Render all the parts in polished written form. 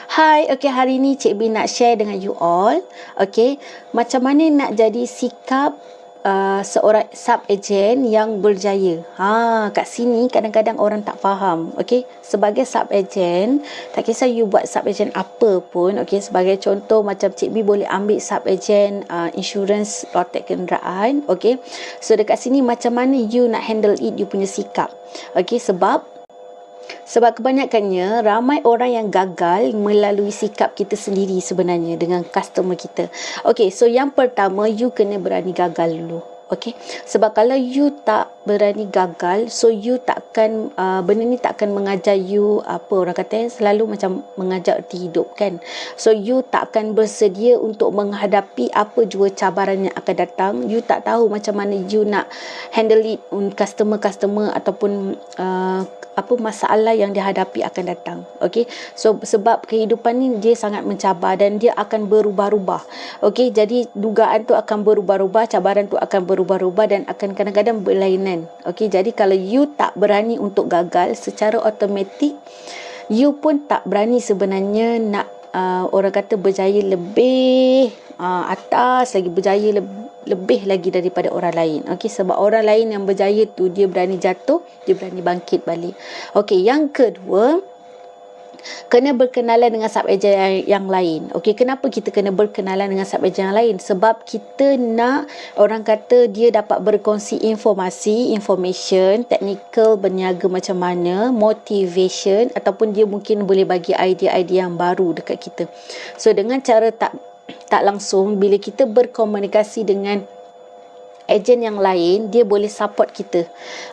Hai, okay, hari ni Cik B nak share dengan you all, okay, macam mana nak jadi sikap seorang sub-agent yang berjaya. Kat sini kadang-kadang orang tak faham, okay. Sebagai sub-agent, tak kisah you buat sub-agent apa pun, okay. Sebagai contoh, macam Cik B boleh ambil sub-agent insurans lotek kenderaan, okay. So, dekat sini macam mana you nak handle it, you punya sikap, okay. Sebab kebanyakannya ramai orang yang gagal melalui sikap kita sendiri sebenarnya dengan customer kita. Okay, so yang pertama, you kena berani gagal dulu. Okay, sebab kalau you tak berani gagal, so you takkan benda ni takkan mengajar you apa orang kata selalu macam mengajar erti hidup kan. So you takkan bersedia untuk menghadapi apa jua cabaran yang akan datang. You tak tahu macam mana you nak handle it customer ataupun apa masalah yang dihadapi akan datang. Okay, so sebab kehidupan ni dia sangat mencabar dan dia akan berubah-ubah. Okay, jadi dugaan tu akan berubah-ubah, cabaran tu akan berubah-ubah dan akan kadang-kadang berlainan. Okay, jadi kalau you tak berani untuk gagal, secara automatik you pun tak berani sebenarnya nak orang kata berjaya lebih atas lagi, berjaya lebih lagi daripada orang lain. Okey, sebab orang lain yang berjaya tu dia berani jatuh, dia berani bangkit balik. Okey, yang kedua, kena berkenalan dengan sub-agent yang lain. Okey, kenapa kita kena berkenalan dengan sub-agent yang lain? Sebab kita nak orang kata dia dapat berkongsi information, technical berniaga macam mana, motivation, ataupun dia mungkin boleh bagi idea-idea yang baru dekat kita. So dengan cara tak langsung, bila kita berkomunikasi dengan ejen yang lain, dia boleh support kita.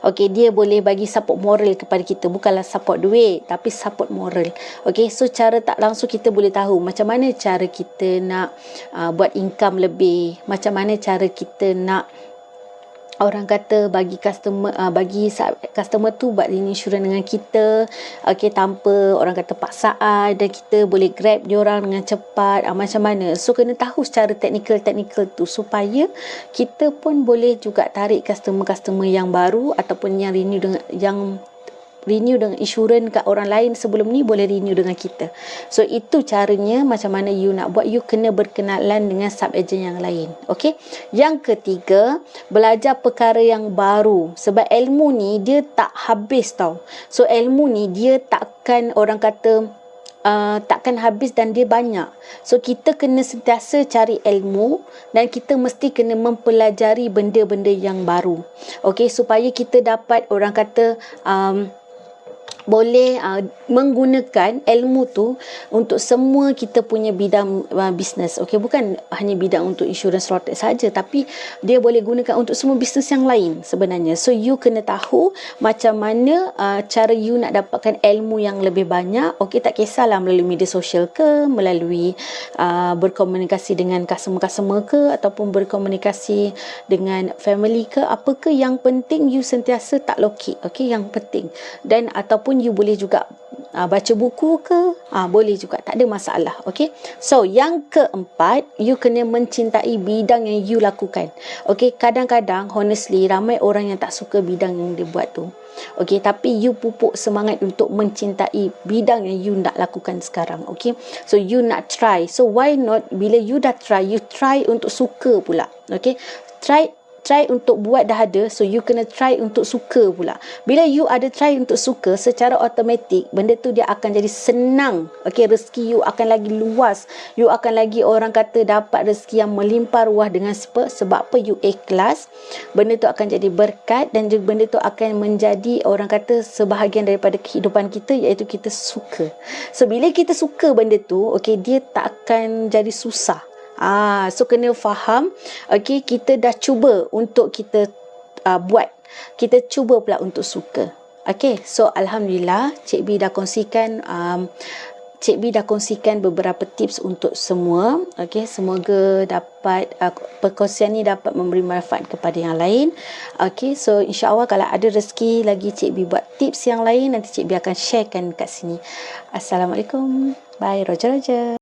Okey, dia boleh bagi support moral kepada kita, bukanlah support duit tapi support moral. Okey, so cara tak langsung kita boleh tahu macam mana cara kita nak buat income lebih, macam mana cara kita nak orang kata bagi customer tu buat insurans dengan kita, okey, tanpa orang kata paksaan, dan kita boleh grab diorang dengan cepat, macam mana. So kena tahu secara technical tu supaya kita pun boleh juga tarik customer yang baru ataupun yang renew dengan insurans kat orang lain sebelum ni boleh renew dengan kita. So itu caranya macam mana you nak buat. You kena berkenalan dengan sub-agent yang lain. Okay, yang ketiga, belajar perkara yang baru. Sebab ilmu ni dia tak habis tau. So ilmu ni dia takkan orang kata takkan habis dan dia banyak. So kita kena sentiasa cari ilmu dan kita mesti kena mempelajari benda-benda yang baru. Okay, supaya kita dapat orang kata boleh menggunakan ilmu tu untuk semua kita punya bidang bisnes. Okey, bukan hanya bidang untuk insurans lotek saja, tapi dia boleh gunakan untuk semua bisnes yang lain sebenarnya. So you kena tahu macam mana cara you nak dapatkan ilmu yang lebih banyak. Okey, tak kisahlah melalui media sosial ke, melalui berkomunikasi dengan customer ke, ataupun berkomunikasi dengan family ke, apa ke, yang penting you sentiasa tak lokek. Okey, yang penting. Dan ataupun you boleh juga baca buku ke, boleh juga, tak ada masalah. Okay, so yang keempat, you kena mencintai bidang yang you lakukan. Okay, kadang-kadang honestly ramai orang yang tak suka bidang yang dia buat tu. Okay, tapi you pupuk semangat untuk mencintai bidang yang you nak lakukan sekarang. Okay, so you nak try, so why not, bila you dah try, you try untuk suka pula. Okay, try untuk buat dah ada, so you kena try untuk suka pula. Bila you ada try untuk suka, secara automatik benda tu dia akan jadi senang. Okey, rezeki you akan lagi luas. You akan lagi orang kata dapat rezeki yang melimpah ruah dengan sebab apa, you ikhlas. Benda tu akan jadi berkat dan juga benda tu akan menjadi orang kata sebahagian daripada kehidupan kita, iaitu kita suka. So bila kita suka benda tu, okey, dia tak akan jadi susah. So kena faham. Okay, kita dah cuba untuk kita buat, kita cuba pula untuk suka. Okay, so Alhamdulillah Cik B dah kongsikan beberapa tips untuk semua. Okay, semoga dapat perkongsian ni dapat memberi manfaat kepada yang lain. Okay, so insyaAllah kalau ada rezeki lagi Cik B buat tips yang lain, nanti Cik B akan sharekan kat sini. Assalamualaikum. Bye, Roger.